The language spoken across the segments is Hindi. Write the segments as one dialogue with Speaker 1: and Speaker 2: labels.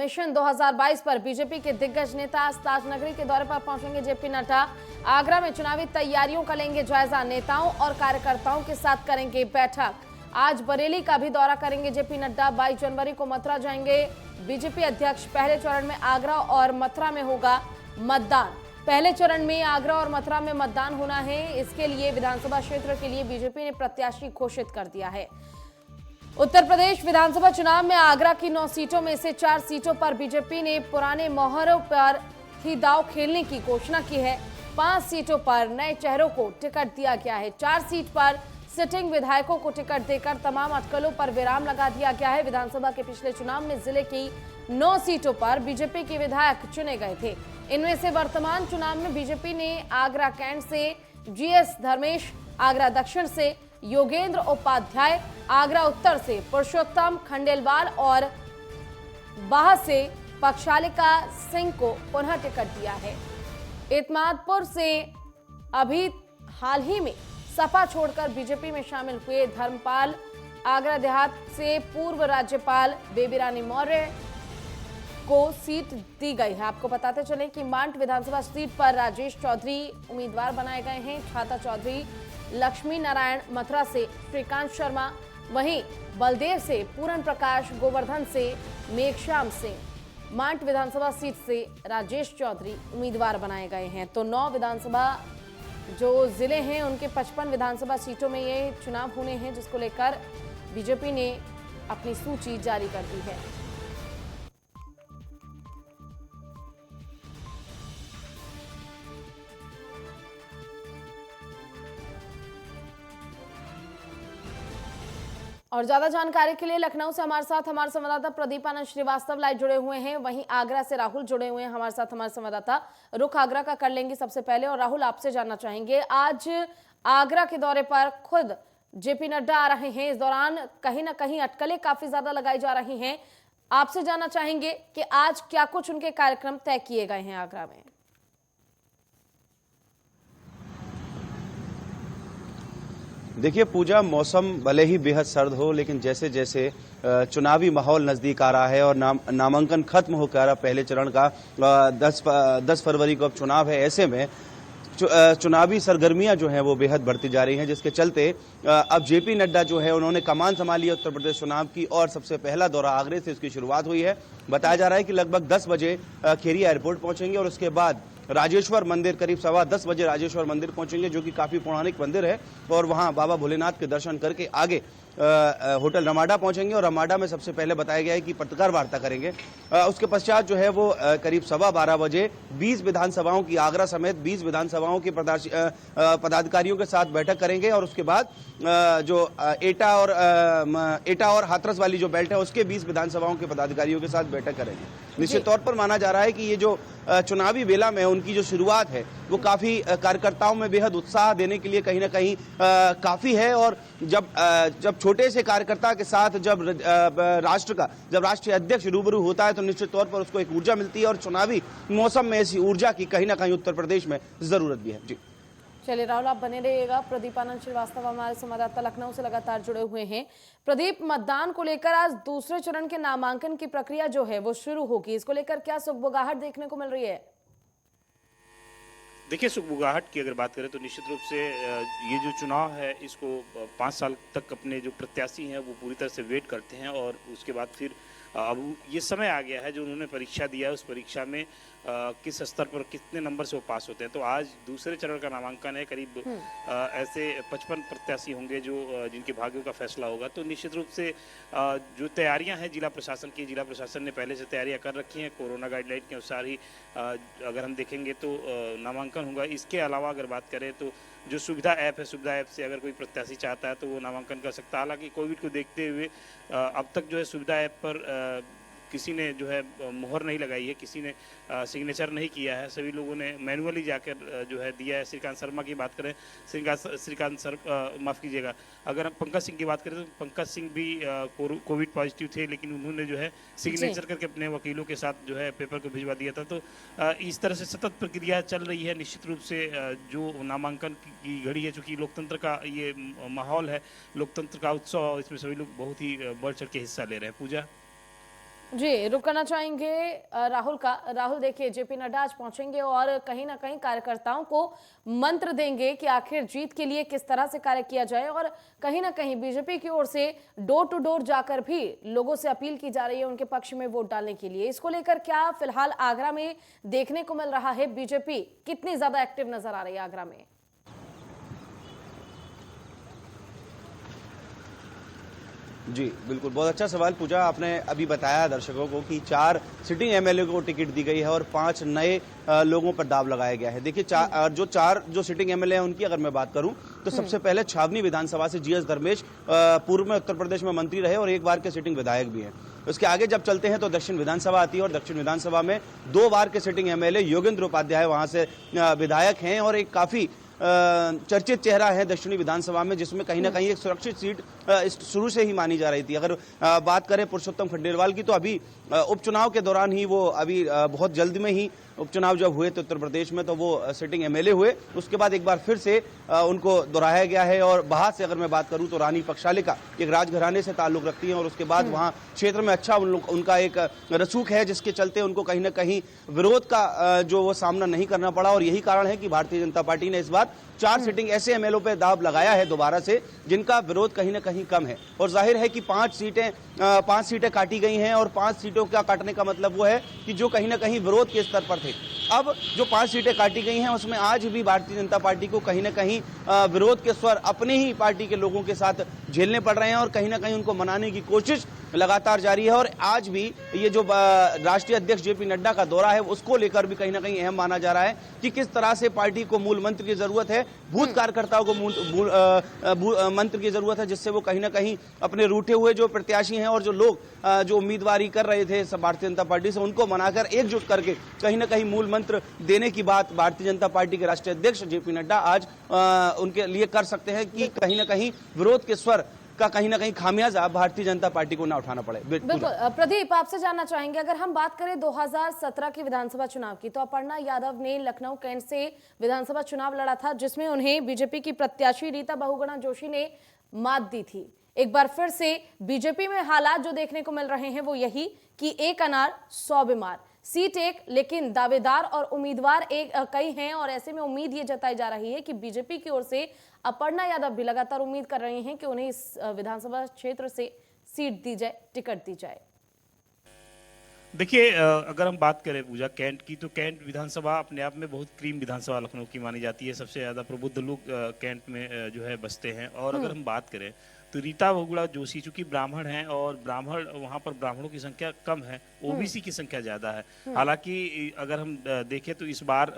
Speaker 1: मिशन 2022 पर बीजेपी के दिग्गज नेता आज ताजनगरी के दौरे पर पहुंचेंगे। जेपी नड्डा आगरा में चुनावी तैयारियों का लेंगे जायजा। नेताओं और कार्यकर्ताओं के साथ करेंगे बैठक। आज बरेली का भी दौरा करेंगे जेपी नड्डा। 22 जनवरी को मथुरा जाएंगे बीजेपी अध्यक्ष। पहले चरण में आगरा और मथुरा में होगा मतदान। पहले चरण में आगरा और मथुरा में मतदान होना है। इसके लिए विधानसभा क्षेत्र के लिए बीजेपी ने प्रत्याशी घोषित कर दिया है। उत्तर प्रदेश विधानसभा चुनाव में आगरा की 9 सीटों में से 4 सीटों पर बीजेपी ने पुराने मोहरों पर ही दांव खेलने की घोषणा की है। 5 सीटों पर नए चेहरों को टिकट दिया गया है। 4 सीट पर सिटिंग विधायकों को टिकट देकर तमाम अटकलों पर विराम लगा दिया गया है। विधानसभा के पिछले चुनाव में जिले की 9 सीटों पर बीजेपी के विधायक चुने गए थे। इनमें से वर्तमान चुनाव में बीजेपी ने आगरा कैंट से जीएस धर्मेश, आगरा दक्षिण से योगेंद्र उपाध्याय, आगरा उत्तर से पुरुषोत्तम खंडेलवाल और बाह से पक्षालिका सिंह को पुनः टिकट दिया है। इतमादपुर से अभी हाल ही में सपा छोड़कर बीजेपी में शामिल हुए धर्मपाल, आगरा देहात से पूर्व राज्यपाल बेबी रानी मौर्य को सीट दी गई है। आपको बताते चलें कि मांट विधानसभा सीट पर राजेश चौधरी उम्मीदवार बनाए गए हैं। छाता चौधरी, लक्ष्मी नारायण मथुरा से श्रीकांत शर्मा, वहीं बलदेव से पूरन प्रकाश, गोवर्धन से मेघश्याम सिंह। मांट विधानसभा सीट से राजेश चौधरी उम्मीदवार बनाए गए हैं। तो 9 विधानसभा जो जिले हैं उनके 55 विधानसभा सीटों में ये चुनाव होने हैं, जिसको लेकर बीजेपी ने अपनी सूची जारी कर दी है। और ज्यादा जानकारी के लिए लखनऊ से हमारे साथ हमारे संवाददाता प्रदीप आनंद श्रीवास्तव लाइव जुड़े हुए हैं। वहीं आगरा से राहुल जुड़े हुए हैं हमारे साथ। हमारे संवाददाता रुख आगरा का कर लेंगे सबसे पहले। और राहुल, आपसे जानना चाहेंगे, आज आगरा के दौरे पर खुद जेपी नड्डा आ रहे हैं। इस दौरान कहीं ना कहीं अटकलें काफी ज्यादा लगाई जा रही हैं। आपसे जानना चाहेंगे कि आज क्या कुछ उनके कार्यक्रम तय किए गए हैं आगरा में।
Speaker 2: देखिए पूजा, मौसम भले ही बेहद सर्द हो, लेकिन जैसे जैसे चुनावी माहौल नजदीक आ रहा है और नामांकन खत्म होकर आ रहा, पहले चरण का 10 फरवरी को अब चुनाव है, ऐसे में चुनावी सरगर्मियां जो हैं वो बेहद बढ़ती जा रही हैं, जिसके चलते अब जेपी नड्डा जो है उन्होंने कमान संभाली है उत्तर प्रदेश चुनाव की। और सबसे पहला दौरा आगरे से इसकी शुरुआत हुई है। बताया जा रहा है कि लगभग 10 बजे खेरिया एयरपोर्ट पहुंचेंगे और उसके बाद राजेश्वर मंदिर करीब 10:15 बजे राजेश्वर मंदिर पहुंचेंगे, जो कि काफी पौराणिक मंदिर है। और वहां बाबा भोलेनाथ के दर्शन करके आगे होटल रमाडा पहुंचेंगे और रमाडा में सबसे पहले बताया गया है कि पत्रकार वार्ता करेंगे। उसके पश्चात जो है वो करीब 12:15 बजे 20 विधानसभाओं की, आगरा समेत 20 विधानसभाओं के पदाधिकारियों के साथ बैठक करेंगे। और उसके बाद जो एटा और हाथरस वाली जो बेल्ट है उसके 20 विधानसभाओं के पदाधिकारियों के साथ बैठक करेंगे। निश्चित तौर पर माना जा रहा है कि ये जो चुनावी बेला में उनकी जो शुरुआत है वो कार्यकर्ताओं में बेहद उत्साह देने के लिए कहीं ना कहीं काफी है। और जब छोटे से कार्यकर्ता के साथ जब राष्ट्रीय अध्यक्ष रूबरू होता है तो निश्चित तौर पर उसको एक ऊर्जा मिलती है। और चुनावी मौसम में ऐसी ऊर्जा की कहीं ना कहीं उत्तर प्रदेश में जरूरत भी है। जी
Speaker 1: चलिए राहुल, आप बने रहिएगा। प्रदीप आनंद श्रीवास्तव हमारे संवाददाता लखनऊ से लगातार जुड़े हुए हैं। प्रदीप, मतदान को लेकर आज दूसरे चरण के नामांकन की प्रक्रिया जो है वो शुरू होगी, इसको लेकर क्या सुगबुगाहट देखने को मिल रही है?
Speaker 3: देखिए, सुगबुगाहट की अगर बात करें तो निश्चित रूप से ये जो चुनाव है इसको 5 साल तक अपने जो प्रत्याशी हैं वो पूरी तरह से वेट करते हैं। और उसके बाद फिर अब ये समय आ गया है जो उन्होंने परीक्षा दिया है, उस परीक्षा में किस स्तर पर कितने नंबर से वो पास होते हैं। तो आज दूसरे चरण का नामांकन है। करीब ऐसे 55 प्रत्याशी होंगे जो जिनके भाग्यों का फैसला होगा। तो निश्चित रूप से जो तैयारियां हैं जिला प्रशासन ने पहले से तैयारियां कर रखी हैं। कोरोना गाइडलाइन के अनुसार ही अगर हम देखेंगे तो नामांकन होगा। इसके अलावा अगर बात करें तो जो सुविधा ऐप है, सुविधा ऐप से अगर कोई प्रत्याशी चाहता है तो वो नामांकन कर सकता है। हालांकि कोविड को देखते हुए अब तक जो है सुविधा ऐप पर किसी ने जो है मुहर नहीं लगाई है, किसी ने सिग्नेचर नहीं किया है। सभी लोगों ने मैनुअली जाकर जो है दिया है। श्रीकांत शर्मा की बात करें, माफ़ कीजिएगा, अगर हम पंकज सिंह की बात करें तो पंकज सिंह भी कोविड पॉजिटिव थे, लेकिन उन्होंने जो है सिग्नेचर करके अपने वकीलों के साथ जो है पेपर को भिजवा दिया था। तो इस तरह से सतत प्रक्रिया चल रही है। निश्चित रूप से जो नामांकन की घड़ी है, चूँकि लोकतंत्र का ये माहौल है, लोकतंत्र का उत्सव, इसमें सभी लोग बहुत ही बढ़ चढ़ के हिस्सा ले रहे हैं। पूजा
Speaker 1: जी, रुक करना चाहेंगे राहुल का। राहुल, देखिए जेपी नड्डा आज पहुंचेंगे और कहीं ना कहीं कार्यकर्ताओं को मंत्र देंगे कि आखिर जीत के लिए किस तरह से कार्य किया जाए, और कहीं ना कहीं बीजेपी की ओर से डोर टू डोर जाकर भी लोगों से अपील की जा रही है उनके पक्ष में वोट डालने के लिए। इसको लेकर क्या फिलहाल आगरा में देखने को मिल रहा है? बीजेपी कितनी ज्यादा एक्टिव नजर आ रही है आगरा में?
Speaker 2: जी बिल्कुल, बहुत अच्छा सवाल पूजा। आपने अभी बताया दर्शकों को कि 4 सिटिंग एमएलए को टिकट दी गई है और 5 नए लोगों पर दाव लगाया गया है। देखिए, जो सिटिंग एमएलए हैं उनकी अगर मैं बात करूं तो सबसे पहले छावनी विधानसभा से जीएस धर्मेश पूर्व में उत्तर प्रदेश में मंत्री रहे और एक बार के सिटिंग विधायक भी हैं। उसके आगे जब चलते हैं तो दक्षिण विधानसभा आती है और दक्षिण विधानसभा में 2 बार के सिटिंग एमएलए योगेंद्र उपाध्याय वहां से विधायक हैं और एक काफी चर्चित चेहरा है दक्षिणी विधानसभा में, जिसमें कहीं ना कहीं एक सुरक्षित सीट शुरू से ही मानी जा रही थी। अगर बात करें पुरुषोत्तम खंडेलवाल की, तो अभी उपचुनाव के दौरान ही वो अभी बहुत जल्द में ही उपचुनाव जब हुए थे उत्तर प्रदेश में, तो वो सिटिंग एमएलए हुए। उसके बाद एक बार फिर से उनको दोहराया गया है। और बाहर से अगर मैं बात करूं तो रानी पक्षालिका एक राजघराने से ताल्लुक रखती हैं और उसके बाद वहां क्षेत्र में अच्छा उनका एक रसूख है, जिसके चलते उनको कहीं ना कहीं विरोध का जो वो सामना नहीं करना पड़ा। और यही कारण है कि भारतीय जनता पार्टी ने इस बार 4 सीटिंग ऐसे एमएलए पे दाव लगाया है दोबारा से, जिनका विरोध कहीं ना कहीं कम है। और जाहिर है कि 5 सीटें काटी गई हैं और 5 सीटों का काटने का मतलब वो है कि जो कहीं ना कहीं विरोध के स्तर पर थे, अब जो 5 सीटें काटी गई हैं उसमें आज भी भारतीय जनता पार्टी को कहीं ना कहीं विरोध के स्वर अपने ही पार्टी के लोगों के साथ झेलने पड़ रहे हैं और कहीं ना कहीं उनको मनाने की कोशिश लगातार जारी है। और आज भी ये जो राष्ट्रीय अध्यक्ष जेपी नड्डा का दौरा है उसको लेकर भी कहीं ना कहीं अहम माना जा रहा है कि किस तरह से पार्टी को मूल मंत्र की जरूरत है, बूथ कार्यकर्ताओं को मंत्र की जरूरत है, जिससे वो कहीं ना कहीं अपने रूठे हुए जो प्रत्याशी हैं और जो लोग जो उम्मीदवारी कर रहे थे भारतीय जनता पार्टी से, उनको मनाकर एकजुट करके कहीं ना कहीं मूल मंत्र देने की बात भारतीय जनता पार्टी के राष्ट्रीय अध्यक्ष जेपी नड्डा आज उनके लिए कर सकते हैं कि कहीं ना कहीं विरोध के स्वर का कहीं ना कहीं खामियाजा भारतीय जनता पार्टी को ना उठाना पड़े।
Speaker 1: बिल्कुल। प्रदीप, आपसे जानना चाहेंगे, अगर हम बात करें 2017 के विधानसभा चुनाव की, तो अपर्णा यादव ने लखनऊ कैंट से विधानसभा चुनाव लड़ा था, जिसमें उन्हें बीजेपी की प्रत्याशी रीता बहुगुणा जोशी ने मात दी थी। एक बार फिर से बीजेपी में हालात जो देखने को मिल रहे हैं वो यही कि एक अनार 100 बीमार, सीट एक लेकिन दावेदार और उम्मीदवार कई हैं। और ऐसे में उम्मीद ये जताई जा रही है कि बीजेपी की ओर से अपर्णा यादव भी लगातार उम्मीद कर रही हैं कि उन्हें इस विधानसभा क्षेत्र से सीट दी जाए, टिकट दी जाए।
Speaker 3: देखिए, अगर हम बात करें पूजा कैंट की, तो कैंट विधानसभा अपने आप में बहुत क्रीम विधानसभा लखनऊ की मानी जाती है। सबसे ज़्यादा प्रबुद्ध लोग कैंट में जो है बसते हैं। और अगर हम बात करें तो रीता बहुगुणा जोशी चूंकि ब्राह्मण हैं और ब्राह्मण वहाँ पर ब्राह्मणों की संख्या कम है, ओबीसी की संख्या ज़्यादा है। हालांकि अगर हम देखें तो इस बार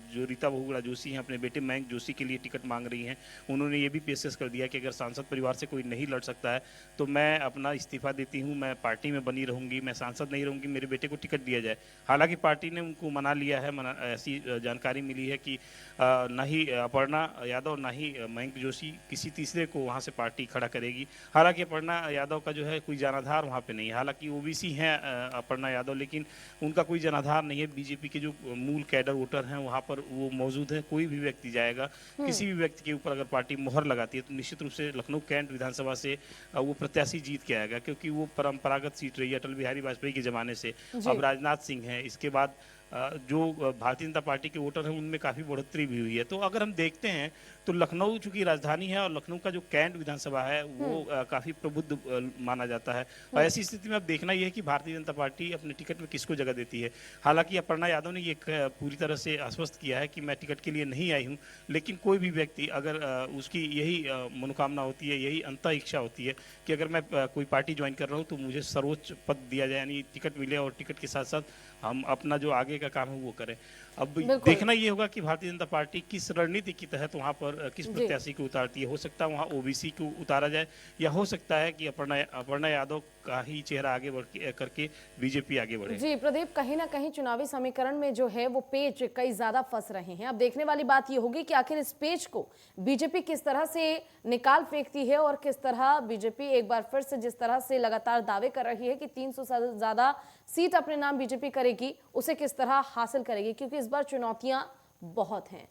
Speaker 3: जो रीता बहुगुणा जोशी हैं अपने बेटे मयंक जोशी के लिए टिकट मांग रही हैं। उन्होंने ये भी पेशकश कर दिया कि अगर सांसद परिवार से कोई नहीं लड़ सकता है तो मैं अपना इस्तीफा देती हूँ, मैं पार्टी में बनी रहूंगी, मैं सांसद नहीं रहूंगी, मेरे बेटे को टिकट दिया जाए। हालांकि पार्टी ने उनको मना लिया है। ऐसी जानकारी मिली है कि न ही अपर्णा यादव न ही मयंक जोशी किसी तीसरे को वहाँ से पार्टी खड़ा करेगी। हालांकि अपर्णा यादव का जो है कोई जनाधार वहाँ पे नहीं है। हालांकि ओबीसी हैं अपर्णा यादव, लेकिन उनका कोई जनाधार नहीं है। बीजेपी के जो मूल कैडर वोटर हैं वहाँ पर वो मौजूद है। कोई भी व्यक्ति जाएगा, किसी भी व्यक्ति के ऊपर अगर पार्टी मोहर लगाती है तो निश्चित रूप से लखनऊ कैंट विधानसभा से वो प्रत्याशी जीत के आएगा, क्योंकि वो परंपरागत सीट रही है अटल बिहारी वाजपेयी के जमाने से। अब राजनाथ सिंह है, इसके बाद जो भारतीय जनता पार्टी के वोटर हैं उनमें काफ़ी बढ़ोतरी भी हुई है। तो अगर हम देखते हैं तो लखनऊ चूंकि राजधानी है और लखनऊ का जो कैंट विधानसभा है वो काफ़ी प्रबुद्ध माना जाता है। और ऐसी स्थिति में अब देखना यह है कि भारतीय जनता पार्टी अपने टिकट में किसको जगह देती है। हालांकि अपर्णा यादव ने ये पूरी तरह से आश्वस्त किया है कि मैं टिकट के लिए नहीं आई हूँ, लेकिन कोई भी व्यक्ति अगर उसकी यही मनोकामना होती है, यही अंतः इच्छा होती है कि अगर मैं कोई पार्टी ज्वाइन कर रहा हूँ तो मुझे सर्वोच्च पद दिया जाए, यानी टिकट मिले और टिकट के साथ साथ हम अपना जो आगे का काम है वो करें। अब देखना ये होगा कि भारतीय जनता पार्टी किस रणनीति के तहत वहाँ पर किस प्रत्याशी को उतारती है। हो सकता है वहाँ ओबीसी को उतारा जाए, या हो सकता है कि अपर्णा यादव का ही चेहरा आगे बढ़ करके बीजेपी आगे बढ़े।
Speaker 1: जी प्रदीप, कहीं ना कहीं चुनावी समीकरण में जो है वो पेच कई ज्यादा फंस रहे हैं। अब देखने वाली बात ये होगी कि आखिर इस पेच को बीजेपी किस तरह से निकाल फेंकती है और किस तरह बीजेपी एक बार फिर से जिस तरह से लगातार दावे कर रही है कि 300 से ज्यादा सीट अपने नाम बीजेपी करेगी, उसे किस तरह हासिल करेगी, क्योंकि इस बार चुनौतियां बहुत हैं।